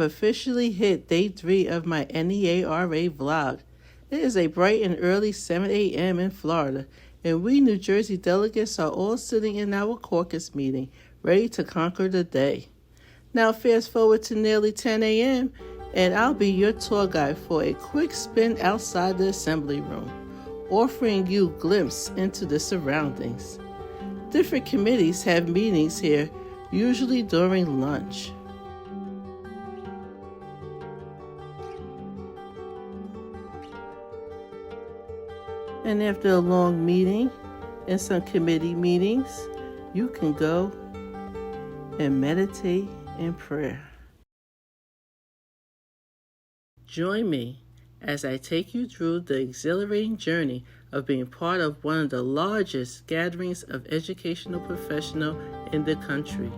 officially hit day 3 of my NEA-RA vlog. It is a bright and early 7 a.m. in Florida, and we New Jersey delegates are all sitting in our caucus meeting, ready to conquer the day. Now fast forward to nearly 10 a.m., and I'll be your tour guide for a quick spin outside the assembly room, offering you a glimpse into the surroundings. Different committees have meetings here, usually during lunch. And after a long meeting and some committee meetings, you can go and meditate in prayer. Join me as I take you through the exhilarating journey of being part of one of the largest gatherings of educational professionals in the country.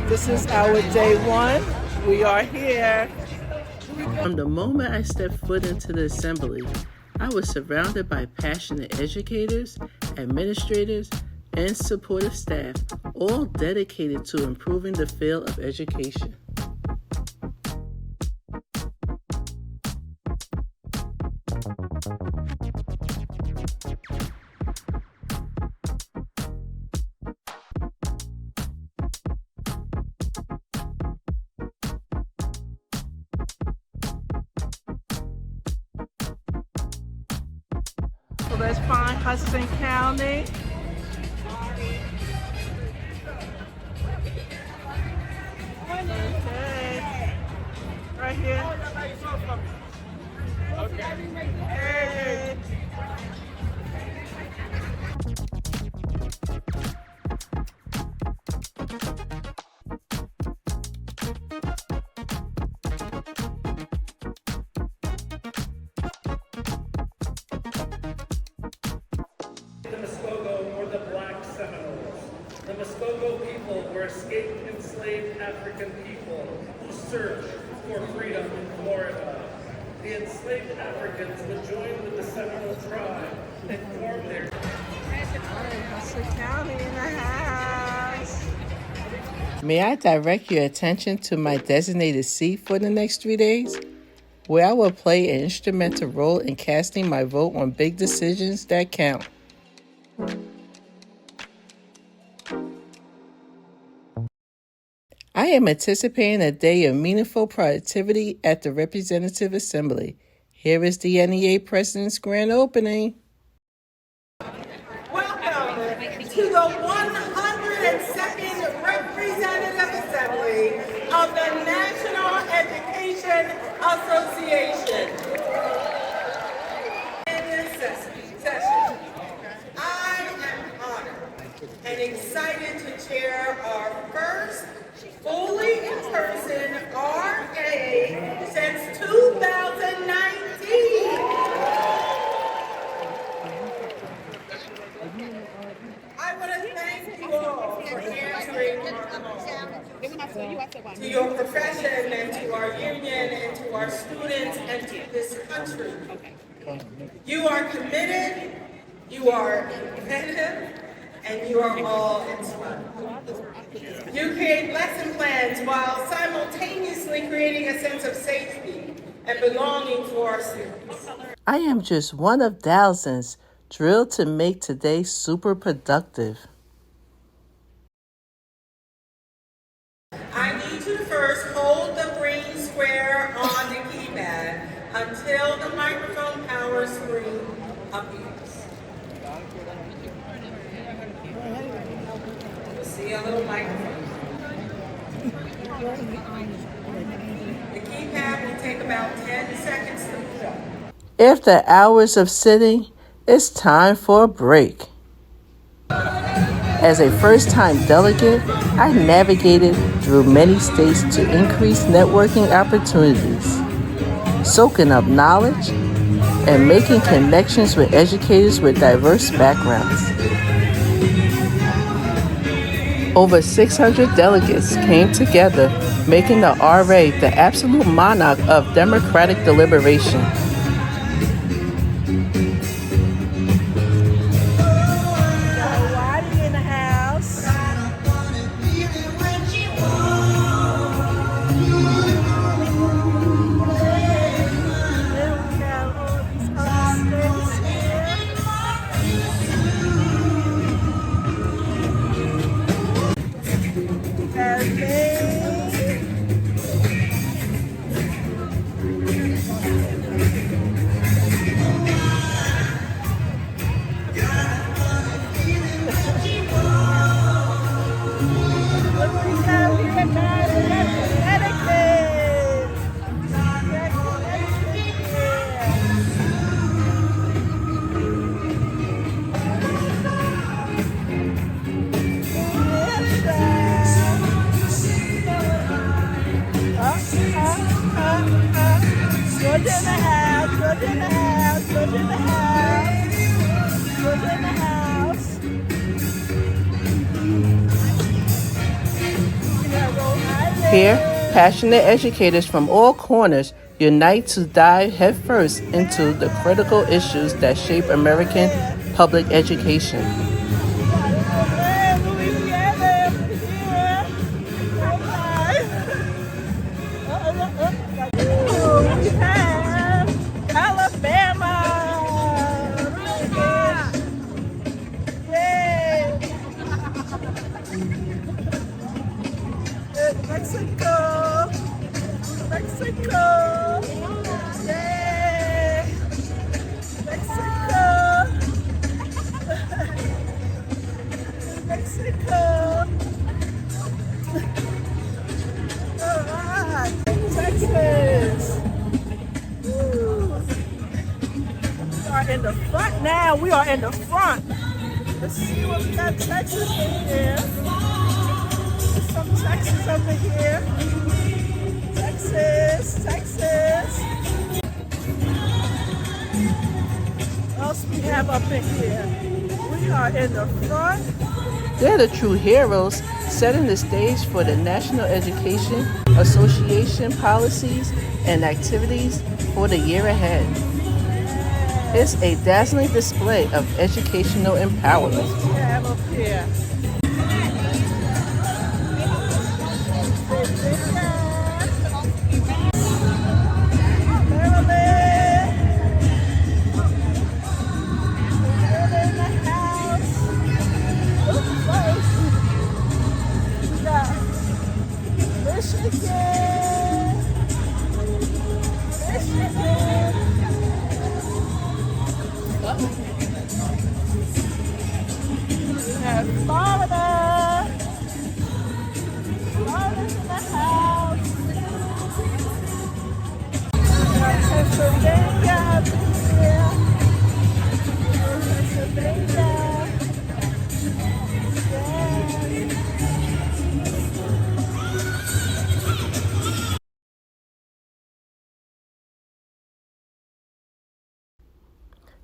This is our day 1. We are here. From the moment I stepped foot into the assembly, I was surrounded by passionate educators, administrators, and supportive staff, all dedicated to improving the field of education. So let's find Hudson County. Okay. Right here. Okay. Hey. The Muskogee were the Black Seminoles. The Muskogee people were escaped enslaved African people who searched for freedom in Florida. The enslaved Africans would join with the Seminole tribe and form their... Hudson County in the house. May I direct your attention to my designated seat for the next 3 days, where I will play an instrumental role in casting my vote on big decisions that count. I am anticipating a day of meaningful productivity at the Representative Assembly. Here is the NEA President's grand opening. Welcome to the 102nd Representative Assembly of the National Education Association. In this session, I am honored and excited to chair our first fully in-person RA since 2019. I want to thank you all for answering to your profession and to our union and to our students and to this country. You are committed, you are competitive, and you are all inspired. You create lesson plans while simultaneously creating a sense of safety and belonging for our students. I am just one of thousands drilled to make today super productive. I need you to first hold the green square on the keypad until the microphone power screen appears. You'll see a little microphone. The keypad will take about 10 seconds to push. After hours of sitting, it's time for a break. As a first-time delegate, I navigated through many states to increase networking opportunities. soaking up knowledge, and making connections with educators with diverse backgrounds. Over 600 delegates came together, making the RA the absolute monarch of democratic deliberation. Here, passionate educators from all corners unite to dive headfirst into the critical issues that shape American public education. In the front now. We are in the front. Let's see what we got. Texas in here. Some Texas over here. Texas. What else we have up in here? We are in the front. They're the true heroes, setting the stage for the National Education Association policies and activities for the year ahead. It's a dazzling display of educational empowerment. We have up here.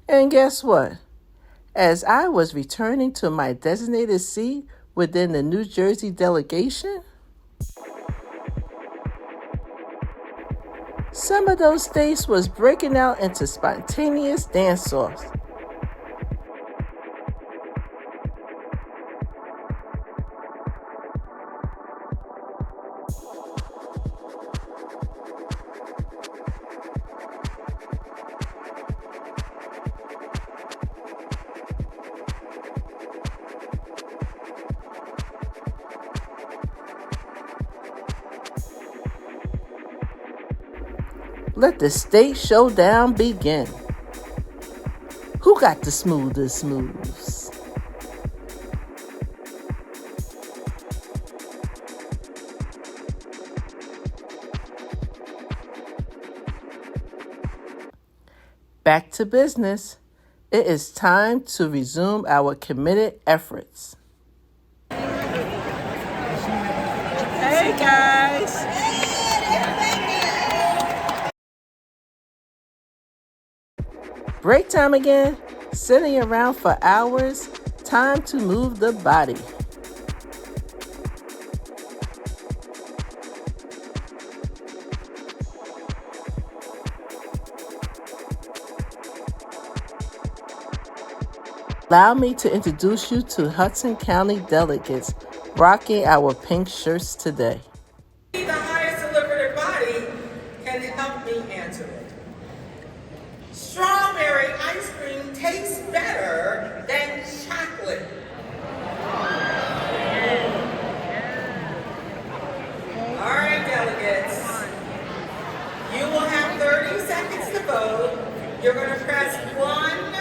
And guess what? As I was returning to my designated seat within the New Jersey delegation, some of those states was breaking out into spontaneous dance-offs. Let the state showdown begin. Who got the smoothest moves? Back to business. It is time to resume our committed efforts. Hey guys. Break time again? Sitting around for hours? Time to move the body. Allow me to introduce you to Hudson County delegates rocking our pink shirts today. The highest deliberative body can help me answer it. Strawberry ice cream tastes better than chocolate. All right, delegates. You will have 30 seconds to vote. You're going to press 1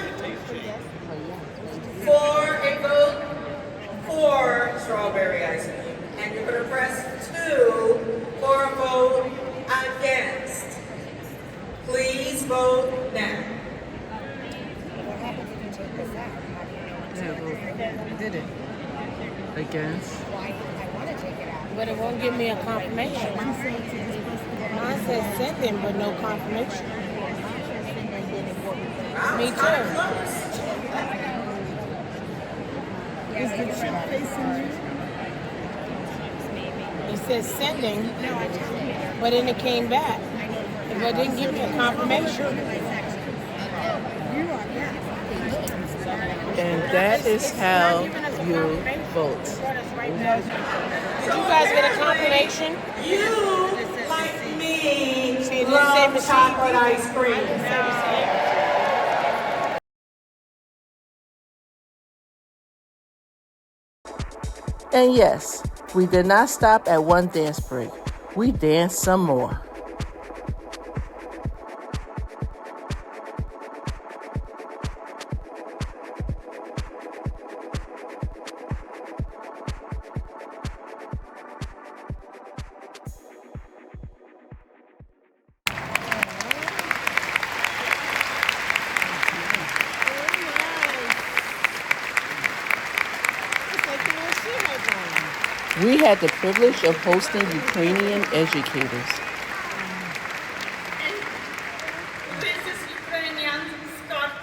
for a vote for strawberry ice cream, and you're going to press 2 for a vote against. Please vote now. I did it. Against. But it won't give me a confirmation. Mine says sending, but no confirmation. Wow, Me it's kind of too. close. Is the chip facing you? It says sending, but then it came back. But it didn't give me a confirmation. And that is how you vote. Did you guys get a confirmation? You, like me, See, it didn't say love machine. chocolate ice cream. And yes, we did not stop at one dance break. We danced some more. We had the privilege of hosting Ukrainian educators. This is Ukrainian skirt.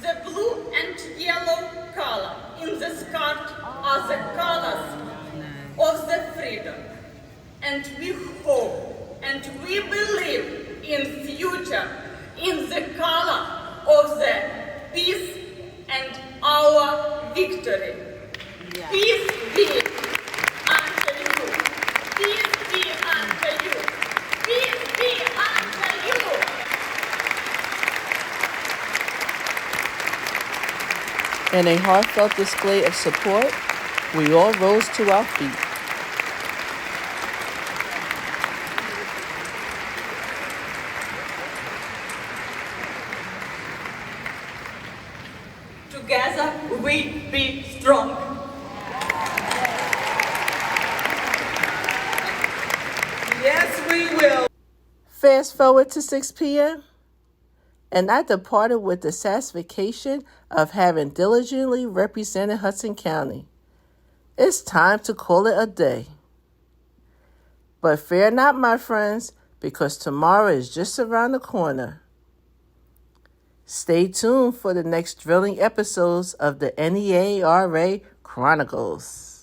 The blue and yellow color in the skirt are the colors of the freedom. And we hope and we believe in future in the color of the peace and our victory. Peace be unto you. Peace be unto you. Peace be unto you. In a heartfelt display of support, we all rose to our feet. Together we be strong. Yes, we will. Fast forward to 6 p.m., and I departed with the satisfaction of having diligently represented Hudson County. It's time to call it a day. But fear not, my friends, because tomorrow is just around the corner. Stay tuned for the next thrilling episodes of the NEA Chronicles.